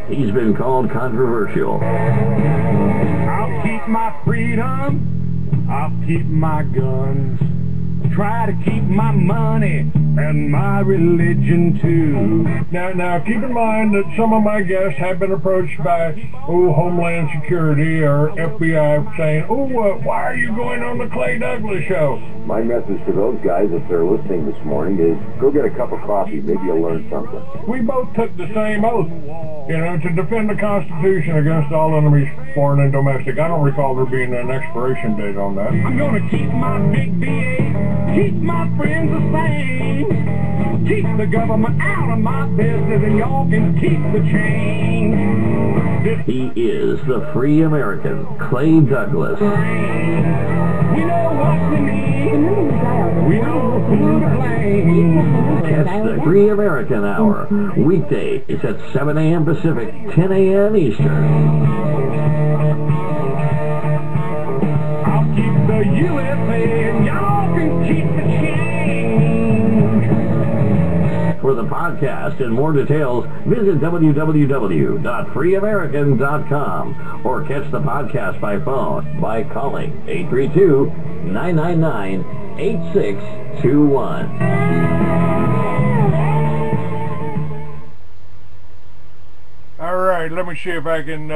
He's been called controversial. I'll keep my freedom, I'll keep my guns, try to keep my money and my religion too. Now, keep in mind that some of my guests have been approached by, Homeland Security or FBI saying, why are you going on the Clay Douglas show? My message to those guys, if they're listening this morning, is go get a cup of coffee. Maybe you'll learn something. We both took the same oath, to defend the Constitution against all enemies, foreign and domestic. I don't recall there being an expiration date on that. I'm gonna keep my big BA, keep my friends the same, keep the government out of my business, and y'all can keep the change. He is the free American, Clay Douglas. We know what we need. We know who to blame. Catch the Free American Hour, weekdays at 7 a.m. Pacific, 10 a.m. Eastern. I'll keep the USA and y'all can keep the change. For the podcast and more details, visit www.freeamerican.com or catch the podcast by phone by calling 832-999-8621. All right, let me see if I can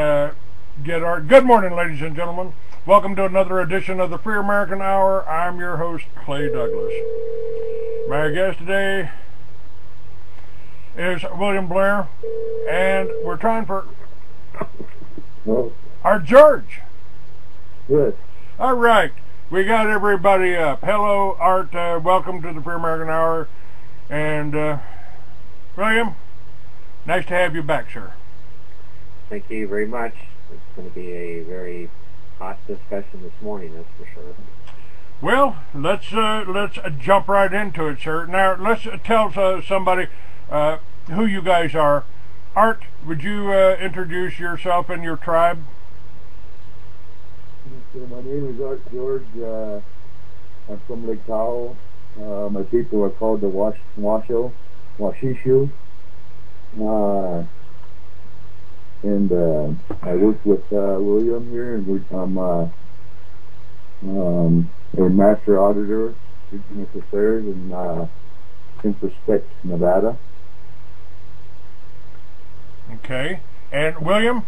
get our... Good morning, ladies and gentlemen. Welcome to another edition of the Free American Hour. I'm your host, Clay Douglas. My guest today is William Blair, and we're trying for our George. Yes. All right, we got everybody up. Hello, Art. Welcome to the Free American Hour. And William, nice to have you back, sir. Thank you very much. It's going to be a very hot discussion this morning, that's for sure. Well, let's jump right into it, sir. Now, let's tell somebody who you guys are. Art, would you introduce yourself and your tribe? So my name is Art George. I'm from Lake Tahoe. My people are called the Washishu. And I work with William here, and I'm a master auditor, business affairs in Prospect, Nevada. Okay. And William,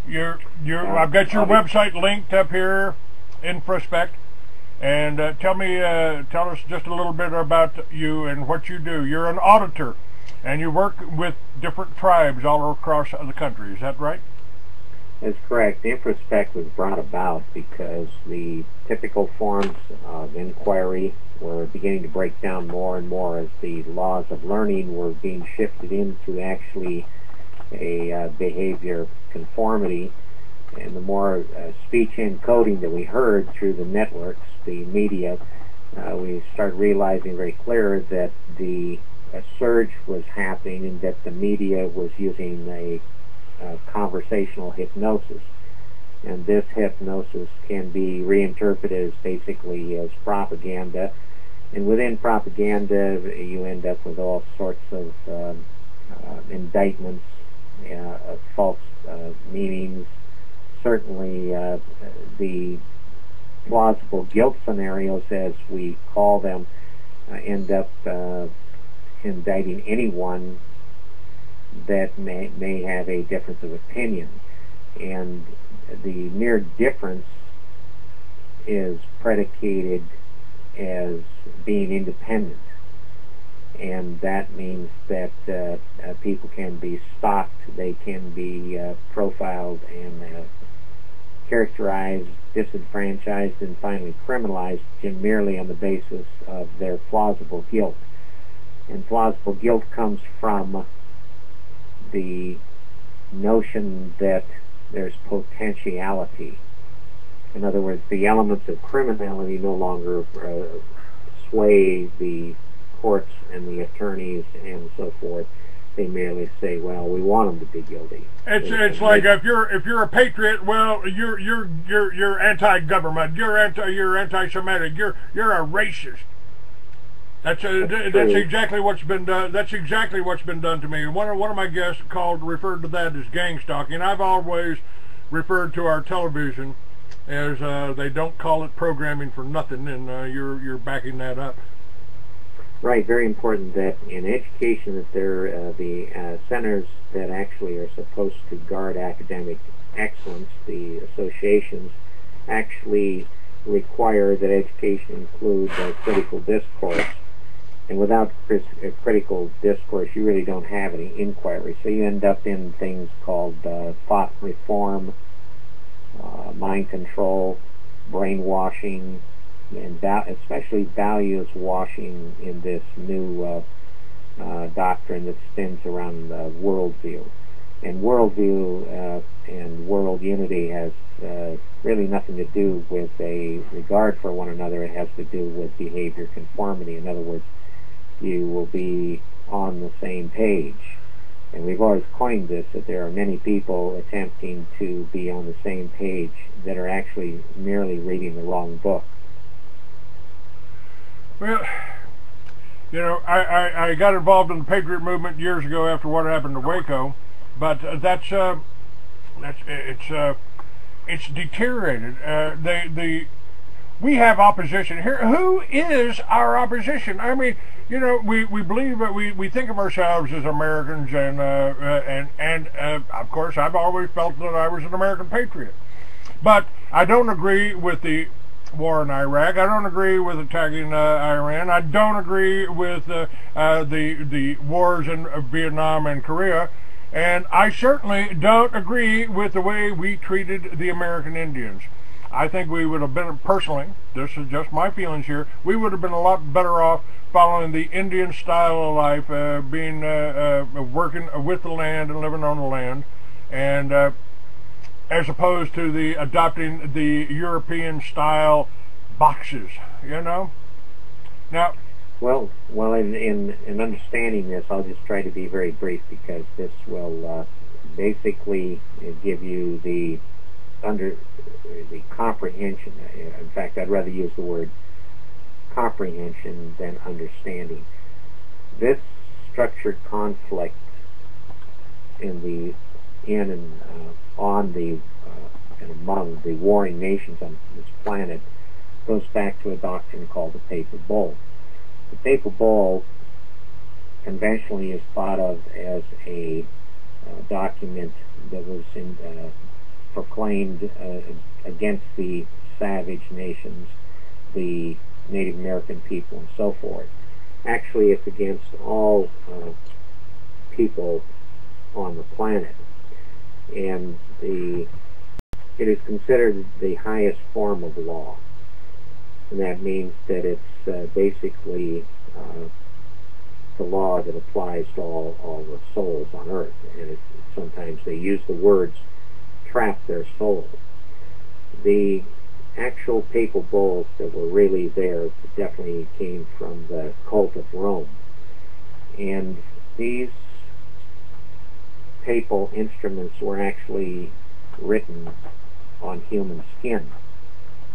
I've got your website linked up here in Prospect, and tell us just a little bit about you and what you do. You're an auditor, and you work with different tribes all across the country. Is that right? That's correct. Introspect was brought about because the typical forms of inquiry were beginning to break down more and more as the laws of learning were being shifted into actually a behavior conformity. And the more speech encoding that we heard through the networks, the media, we started realizing very clear that a surge was happening and that the media was using a conversational hypnosis, and this hypnosis can be reinterpreted as basically as propaganda, and within propaganda you end up with all sorts of indictments, false meanings. Certainly the plausible guilt scenarios, as we call them, end up indicting anyone that may have a difference of opinion, and the mere difference is predicated as being independent, and that means that people can be stalked, they can be profiled and characterized, disenfranchised, and finally criminalized merely on the basis of their plausible guilt. And plausible guilt comes from the notion that there's potentiality. In other words, the elements of criminality no longer sway the courts and the attorneys and so forth. They merely say, "Well, we want them to be guilty." It's like if you're a patriot, well, you're anti-government, you're anti-Semitic, you're a racist. That's exactly what's been done. That's exactly what's been done to me. One of my guests referred to that as gang stalking. I've always referred to our television as they don't call it programming for nothing, and you're backing that up. Right, very important that in education that the centers that actually are supposed to guard academic excellence, the associations, actually require that education include critical discourse. And without critical discourse, you really don't have any inquiry. So you end up in things called thought reform, mind control, brainwashing, and especially values washing in this new doctrine that spins around worldview. And worldview and world unity has really nothing to do with a regard for one another. It has to do with behavior conformity. In other words, you will be on the same page. And we've always coined this, that there are many people attempting to be on the same page that are actually merely reading the wrong book. Well, you know, I got involved in the Patriot movement years ago after what happened to Waco, but it's deteriorated. We have opposition here. Who is our opposition? I mean, you know, we believe that we think of ourselves as Americans, and of course, I've always felt that I was an American patriot. But I don't agree with the war in Iraq. I don't agree with attacking Iran. I don't agree with the wars in Vietnam and Korea. And I certainly don't agree with the way we treated the American Indians. I think we would have been, personally, this is just my feelings here, we would have been a lot better off following the Indian style of life, working with the land and living on the land, and as opposed to the adopting the European style boxes, you know? Now, well, in understanding this, I'll just try to be very brief, because this will basically give you the comprehension. In fact, I'd rather use the word comprehension than understanding. This structured conflict among the warring nations on this planet goes back to a doctrine called the Papal Bull. The Papal Bull conventionally is thought of as a document that was proclaimed against the savage nations, the Native American people, and so forth. Actually, it's against all people on the planet, and it is considered the highest form of law, and that means that it's basically the law that applies to all the souls on earth. And sometimes they use the words trap their souls. The actual papal bulls that were really there definitely came from the cult of Rome, and these papal instruments were actually written on human skin,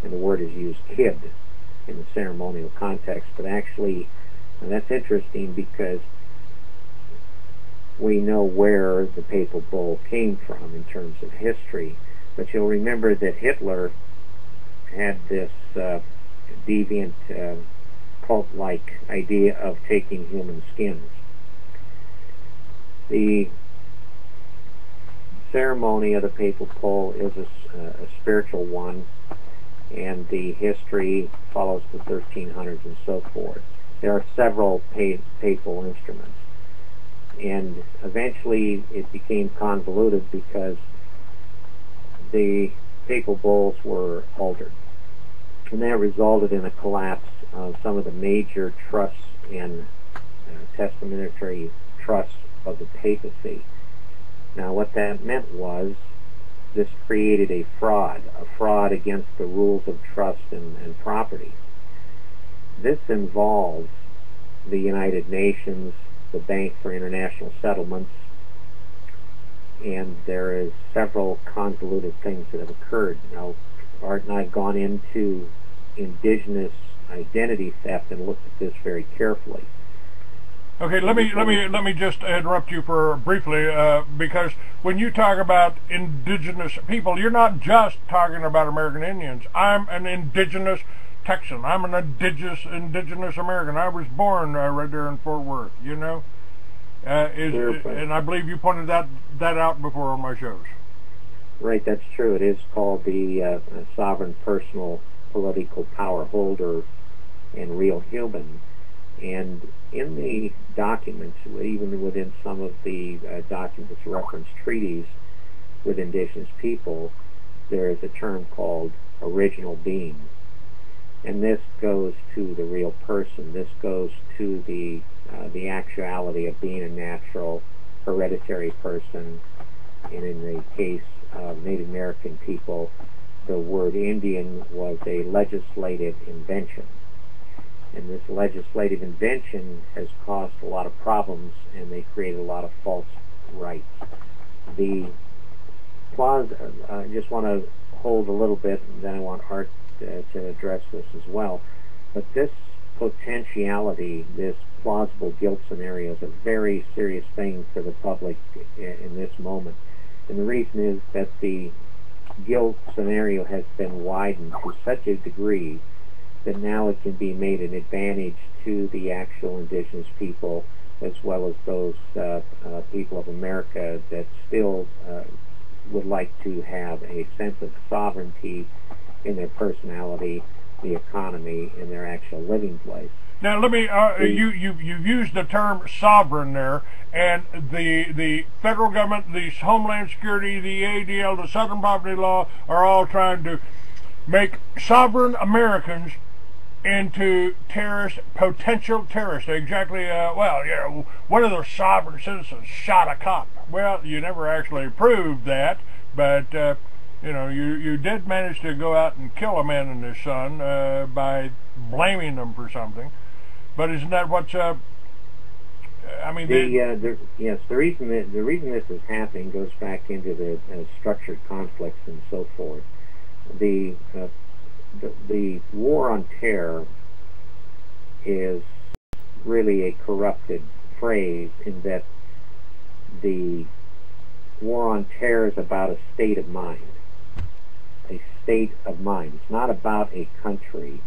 and the word is used kid in the ceremonial context, but actually, and that's interesting because we know where the papal bull came from in terms of history, but you'll remember that Hitler had this deviant cult-like idea of taking human skins. The ceremony of the papal bull is a spiritual one, and the history follows the 1300s and so forth. There are several papal instruments, and eventually it became convoluted because the papal bulls were altered, and that resulted in a collapse of some of the major trusts and testamentary trusts of the papacy. Now, what that meant was this created a fraud against the rules of trust and property. This involves the United Nations, the Bank for International Settlements, and there is several convoluted things that have occurred. Now, Art and I have gone into indigenous identity theft and looked at this very carefully. Okay, let me just interrupt you for briefly, because when you talk about indigenous people, you're not just talking about American Indians. I'm an indigenous Texan. I'm an indigenous American. I was born right there in Fort Worth. You know, and I believe you pointed that out before on my shows. Right, that's true. It is called the sovereign personal political power holder and real human. And in the documents, even within some of the documents reference treaties with indigenous people, there is a term called original being. And this goes to the real person. This goes to the actuality of being a natural hereditary person. And in the case of Native American people, the word Indian was a legislative invention. And this legislative invention has caused a lot of problems, and they created a lot of false rights. The clause, I just want to hold a little bit, and then I want Art to address this as well. But this potentiality, this plausible guilt scenario, is a very serious thing for the public in this moment. And the reason is that the guilt scenario has been widened to such a degree that now it can be made an advantage to the actual indigenous people, as well as those people of America that still would like to have a sense of sovereignty in their personality, the economy, and their actual living place. Now, let me. You've used the term sovereign there, and the federal government, the Homeland Security, the ADL, the Southern Poverty Law are all trying to make sovereign Americans into terrorists, potential terrorists. Exactly. Well, you know, one of those sovereign citizens shot a cop. Well, you never actually proved that, but you know, you did manage to go out and kill a man and his son by blaming them for something. But isn't that what's I mean, yes, the reason this is happening goes back into the structured conflicts and so forth. The war on terror is really a corrupted phrase, in that the war on terror is about a state of mind. A state of mind. It's not about a country.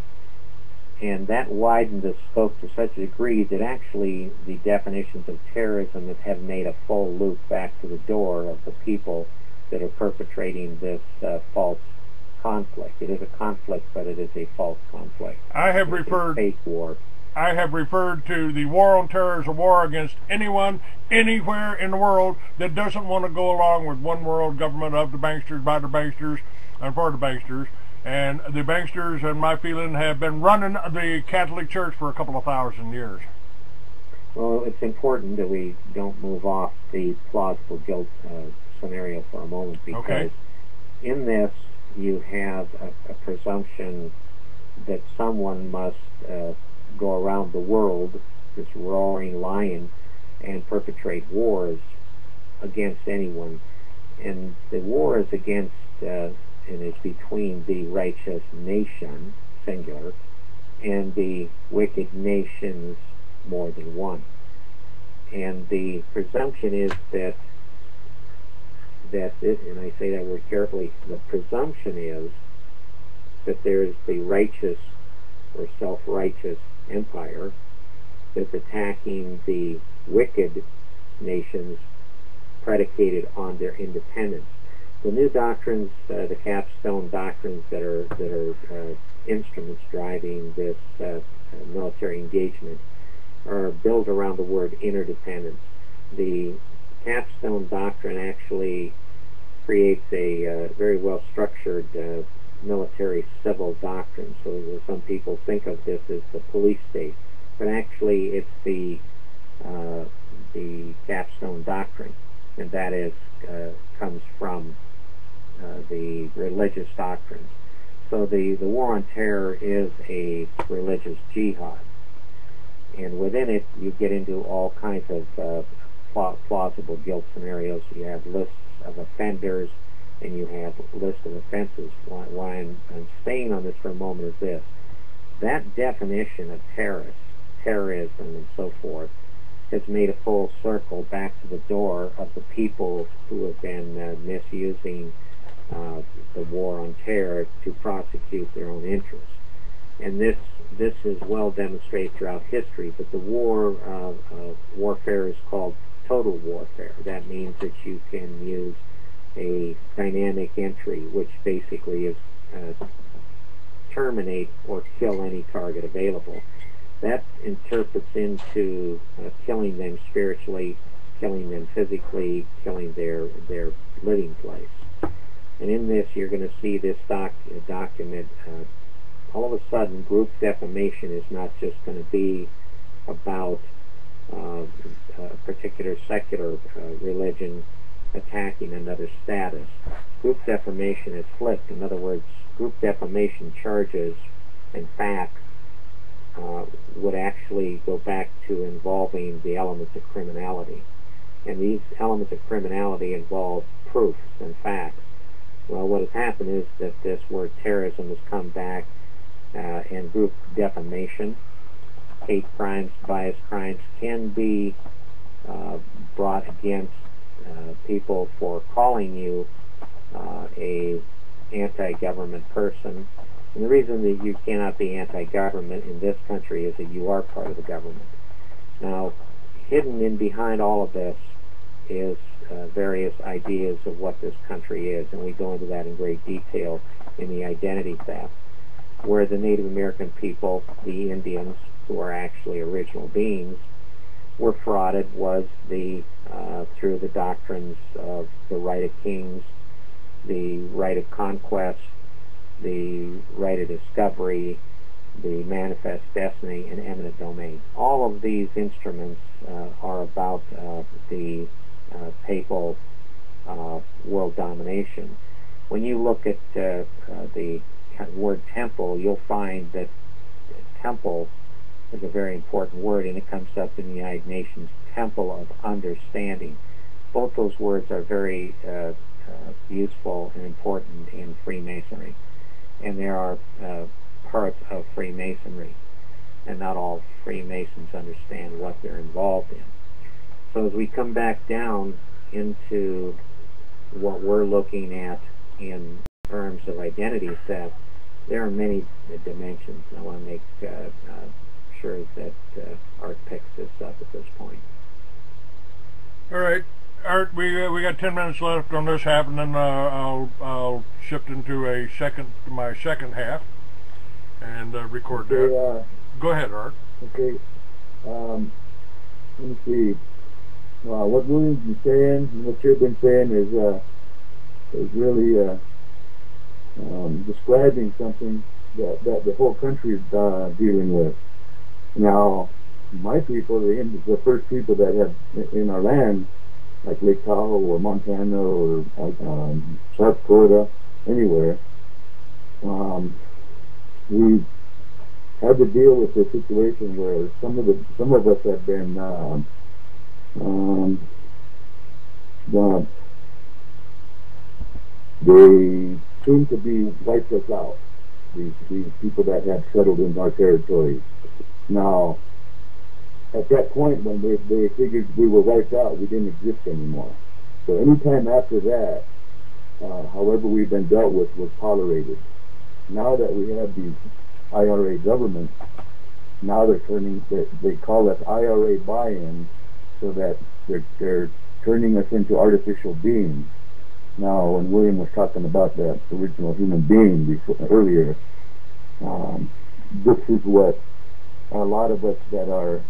And that widened the scope to such a degree that actually the definitions of terrorism have made a full loop back to the door of the people that are perpetrating this false conflict. It is a conflict, but it is a false conflict. A fake war. I have referred to the war on terror as a war against anyone, anywhere in the world that doesn't want to go along with one world government of the banksters, by the banksters, and for the banksters. And the banksters, in my feeling, have been running the Catholic Church for a couple of thousand years. Well, it's important that we don't move off the plausible guilt scenario for a moment, because in this you have a presumption that someone must go around the world, this roaring lion, and perpetrate wars against anyone. And the war is against and is between the righteous nation, singular, and the wicked nations, more than one. And the presumption is that and I say that word carefully, the presumption is that there is the righteous or self-righteous empire that's attacking the wicked nations predicated on their independence. The new doctrines, the capstone doctrines that are instruments driving this military engagement, are built around the word interdependence. The capstone doctrine actually creates a very well structured military civil doctrine. So some people think of this as the police state, but actually it's the capstone doctrine, and that is comes from the religious doctrines. So the war on terror is a religious jihad, and within it you get into all kinds of plausible guilt scenarios. You have lists of offenders, and you have lists of offenses. Why I'm staying on this for a moment is this. that definition of terrorism and so forth has made a full circle back to the door of the people who have been misusing the war on terror to prosecute their own interests. And this is well demonstrated throughout history, but the warfare is called total warfare. That means that you can use a dynamic entry, which basically is terminate or kill any target available. That interprets into killing them spiritually, killing them physically, killing their living place. And in this, you're going to see this document. All of a sudden, group defamation is not just going to be about a particular secular religion attacking another status. Group defamation is flipped. In other words, group defamation charges, in fact, would actually go back to involving the elements of criminality. And these elements of criminality involve proofs and facts. Well, what has happened is that this word terrorism has come back, and group defamation, hate crimes, bias crimes can be brought against people for calling you a anti-government person. And the reason that you cannot be anti-government in this country is that you are part of the government. Now, hidden in behind all of this is various ideas of what this country is, and we go into that in great detail in the identity theft, where the Native American people, the Indians, who are actually original beings, were frauded was through the doctrines of the right of kings, the right of conquest, the right of discovery, the manifest destiny, and eminent domain. All of these instruments are about the papal world domination. When you look at the word temple, you'll find that temple is a very important word, and it comes up in the United Nations Temple of Understanding. Both those words are very useful and important in Freemasonry, and there are parts of Freemasonry, and not all Freemasons understand what they're involved in. So as we come back down into what we're looking at in terms of identity theft, there are many dimensions. I want to make sure that Art picks this up at this point. All right, Art, we got 10 minutes left on this half, and then I'll shift into my second half and record that. Go ahead, Art. Okay. Let me see. What William's been saying, and what you've been saying is really describing something that the whole country is dealing with. Now, my people, the first people that have in our land, like Lake Tahoe or Montana or South Dakota, anywhere, we had to deal with a situation where some of us have been they seem to be wiped us out. These people that have settled in our territories. Now, at that point when they figured we were wiped out, we didn't exist anymore. So anytime after that, however we've been dealt with was tolerated. Now that we have these IRA governments, now they're turning, they call us IRA buy-in, so that they're turning us into artificial beings. Now, when William was talking about that original human being earlier, this is what a lot of us that are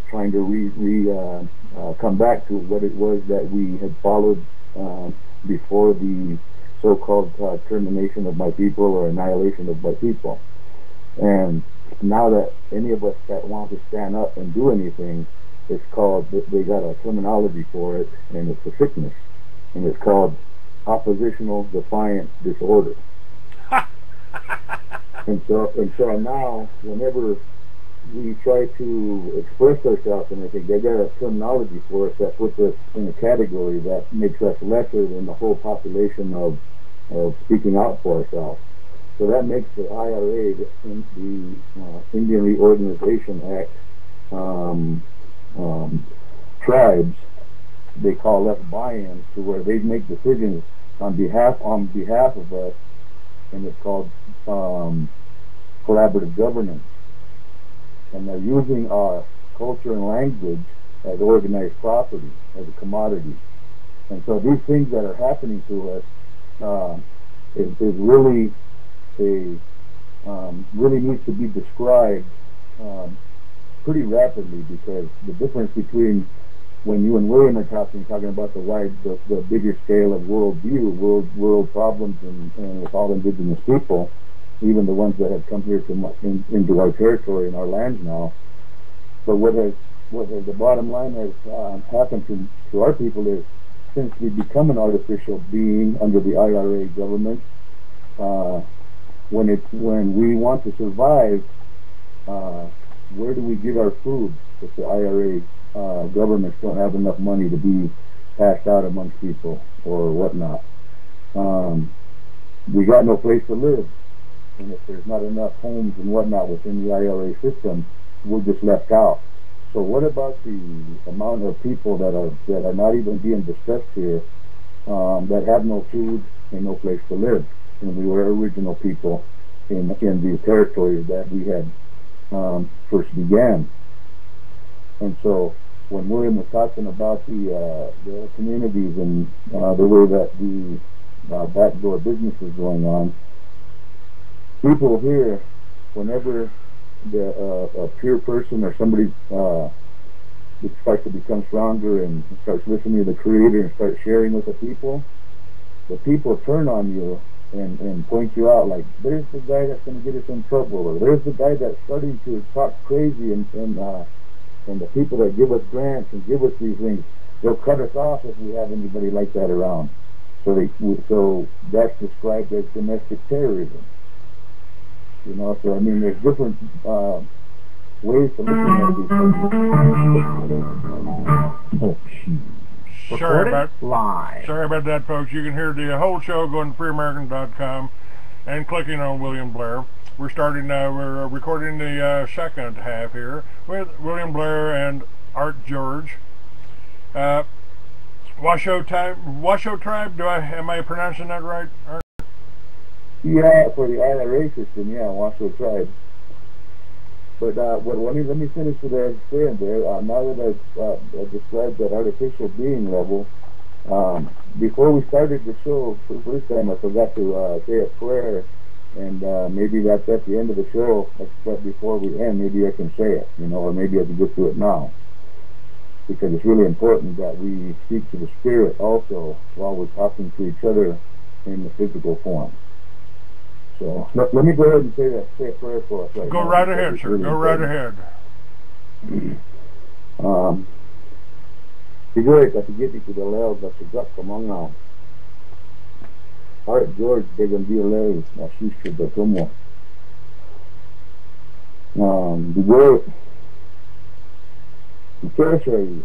trying to come back to what it was that we had followed before the so-called termination of my people or annihilation of my people. And now that any of us that want to stand up and do anything, it's called, they got a terminology for it, and it's a sickness, and it's called oppositional defiant disorder. and so now, whenever we try to express ourselves and everything, they got a terminology for us that puts us in a category that makes us lesser than the whole population of speaking out for ourselves. So that makes the IRA, the Indian Reorganization Act, tribes, they call us buy-ins, to where they make decisions on behalf of us, and it's called collaborative governance. And they're using our culture and language as organized property, as a commodity. And so these things that are happening to us is really really needs to be described pretty rapidly, because the difference between when you and William are talking about the bigger scale of world problems and with all indigenous people, even the ones that have come here into our territory and our lands now. But what has the bottom line has happened to our people is, since we become an artificial being under the IRA government, when we want to survive, where do we get our food if the IRA governments don't have enough money to be passed out amongst people or whatnot? We got no place to live, and if there's not enough homes and whatnot within the IRA system, we're just left out. So what about the amount of people that are not even being discussed here, that have no food and no place to live? And we were original people in the territories that we had first began. And so when William was talking about the communities and the way that the backdoor business is going on, people here, whenever a pure person or somebody starts to become stronger and starts listening to the Creator and starts sharing with the people turn on you and point you out, like, there's the guy that's going to get us in trouble, or there's the guy that's starting to talk crazy, and the people that give us grants and give us these things, they'll cut us off if we have anybody like that around. So that's described as domestic terrorism. You know, so I mean, there's different ways to look at these things. Oh, shoot. Sorry about that, folks. You can hear the whole show going to freeamerican.com and clicking on William Blair. We're recording the second half here with William Blair and Art George. Washoe tribe. Am I pronouncing that right, Art? Yeah, for the IRA system, yeah, Washoe tribe. But let me finish what I was saying there. Now that I've described that artificial being level, before we started the show for the first time, I forgot to say a prayer, and maybe that's at the end of the show. But before we end, maybe I can say it, you know, or maybe I can get to it now, because it's really important that we speak to the Spirit also while we're talking to each other in the physical form. So let me go ahead and say a prayer for us right now. Go right ahead, sir. Go right ahead. Siguro katigiti ko daleo ba sigat kamanga. Art George began dilay na shishu da tumo. Siguro Tertiary.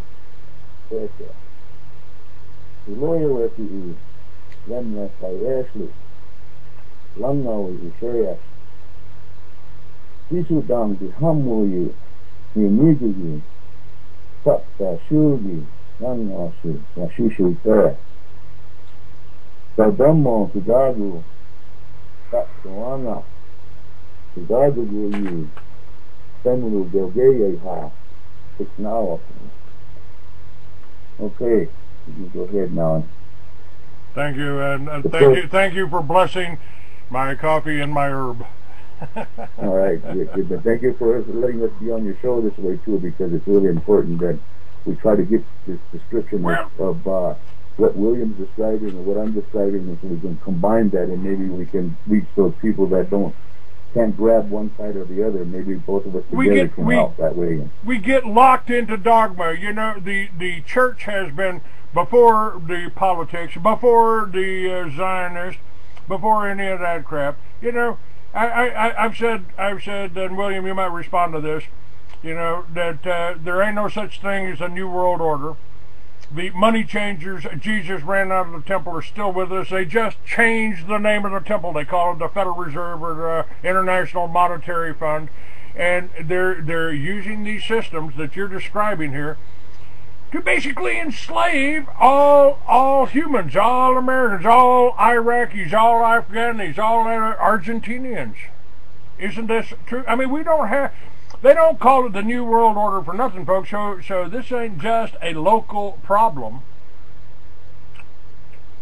The lawyer with you, then by Ashley. Langawi Ishayas. Isudang di Hamuyi, Nimigi, Sakta Shugi, Langashi, Nashishu Ter. Sadamo Tidagu, Sakawanga, Tidagu Yi, Senlu Delgaya Ha, 6 now. Okay, you can go ahead now. Thank you, and thank you for blessing my coffee and my herb. All right, but thank you for letting us be on your show this way too, because it's really important that we try to get this description of what William's describing and what I'm describing, and so we can combine that, and maybe we can reach those people that can't grab one side or the other. Maybe both of us together can help that way. We get locked into dogma. You know, the church has been, before the politics, before the Zionists, before any of that crap. You know, I've said, and William, you might respond to this, you know, that there ain't no such thing as a new world order. the money changers, Jesus ran out of the temple, are still with us. They just changed the name of the temple. They call it the Federal Reserve or the International Monetary Fund. And they're using these systems that you're describing here to basically enslave all humans, all Americans, all Iraqis, all Afghanis, all Argentinians. Isn't this true? I mean, they don't call it the New World Order for nothing, folks. So this ain't just a local problem,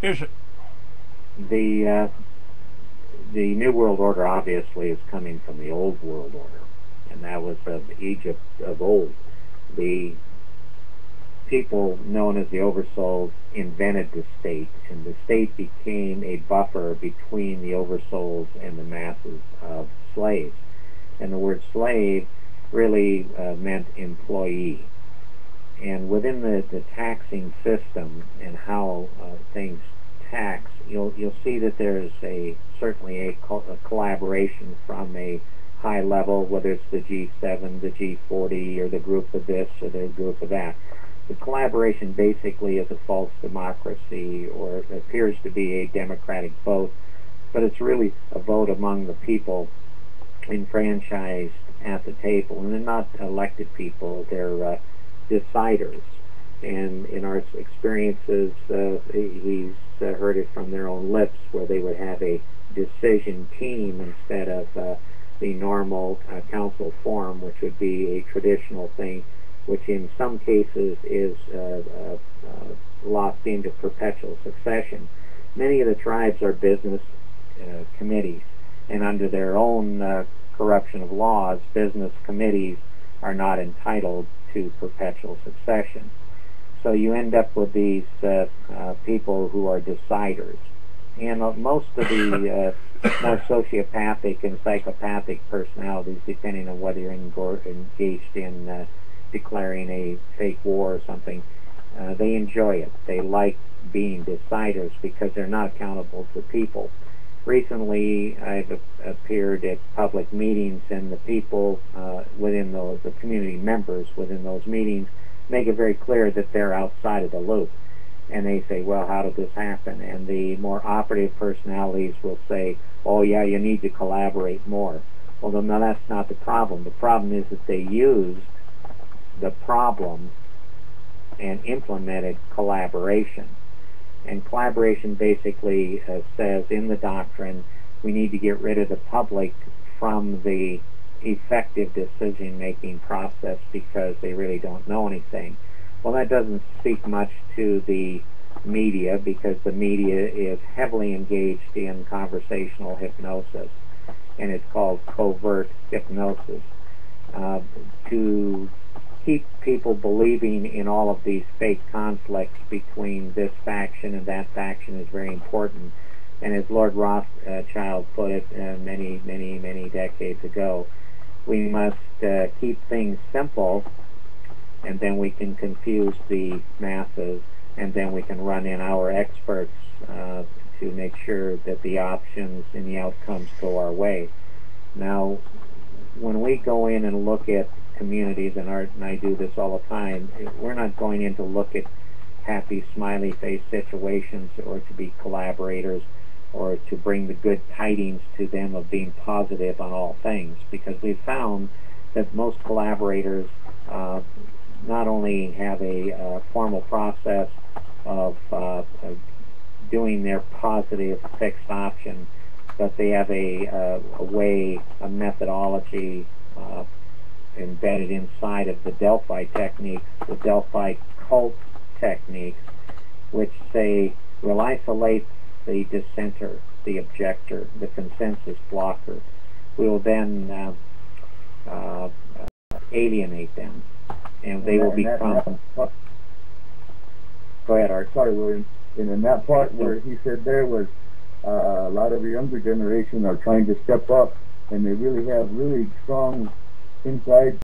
is it? The New World Order obviously is coming from the Old World Order, and that was of Egypt of old. The people known as the oversouls invented the state, and the state became a buffer between the oversouls and the masses of slaves. And the word slave really meant employee. And within the taxing system and how things tax, you'll see that there's certainly a collaboration from a high level, whether it's the G7, the G40, or the group of this or the group of that. The collaboration basically is a false democracy, or it appears to be a democratic vote, but it's really a vote among the people enfranchised at the table. And they're not elected people, they're deciders. And in our experiences, he's heard it from their own lips, where they would have a decision team instead of the normal council form, which would be a traditional thing, which in some cases is locked into perpetual succession. Many of the tribes are business committees, and under their own corruption of laws, business committees are not entitled to perpetual succession. So you end up with these people who are deciders. And most of the more sociopathic and psychopathic personalities, depending on whether you're engaged in declaring a fake war or something, they enjoy it. They like being deciders because they're not accountable to people. Recently, I've appeared at public meetings, and the people within those, the community members within those meetings, make it very clear that they're outside of the loop. And they say, well, how did this happen? And the more operative personalities will say, oh yeah, you need to collaborate more. Well, no, that's not the problem. The problem is that they used the problem and implemented collaboration. And collaboration basically says in the doctrine, we need to get rid of the public from the effective decision-making process because they really don't know anything. Well, that doesn't speak much to the media, because the media is heavily engaged in conversational hypnosis, and it's called covert hypnosis. To keep people believing in all of these fake conflicts between this faction and that faction is very important. And as Lord Rothschild put it many decades ago, we must keep things simple, and then we can confuse the masses, and then we can run in our experts to make sure that the options and the outcomes go our way. Now, when we go in and look at communities, and Art and I do this all the time, we're not going in to look at happy, smiley face situations or to be collaborators or to bring the good tidings to them of being positive on all things, because we've found that most collaborators not only have a formal process of doing their positive fixed option, but they have a way, a methodology embedded inside of the Delphi techniques, the Delphi cult techniques, which say we'll isolate the dissenter, the objector, the consensus blocker. We will then alienate them, and they will become... Go ahead, Art. Sorry, William. And in that part where he said there was a lot of the younger generation are trying to step up, and they really have really strong inside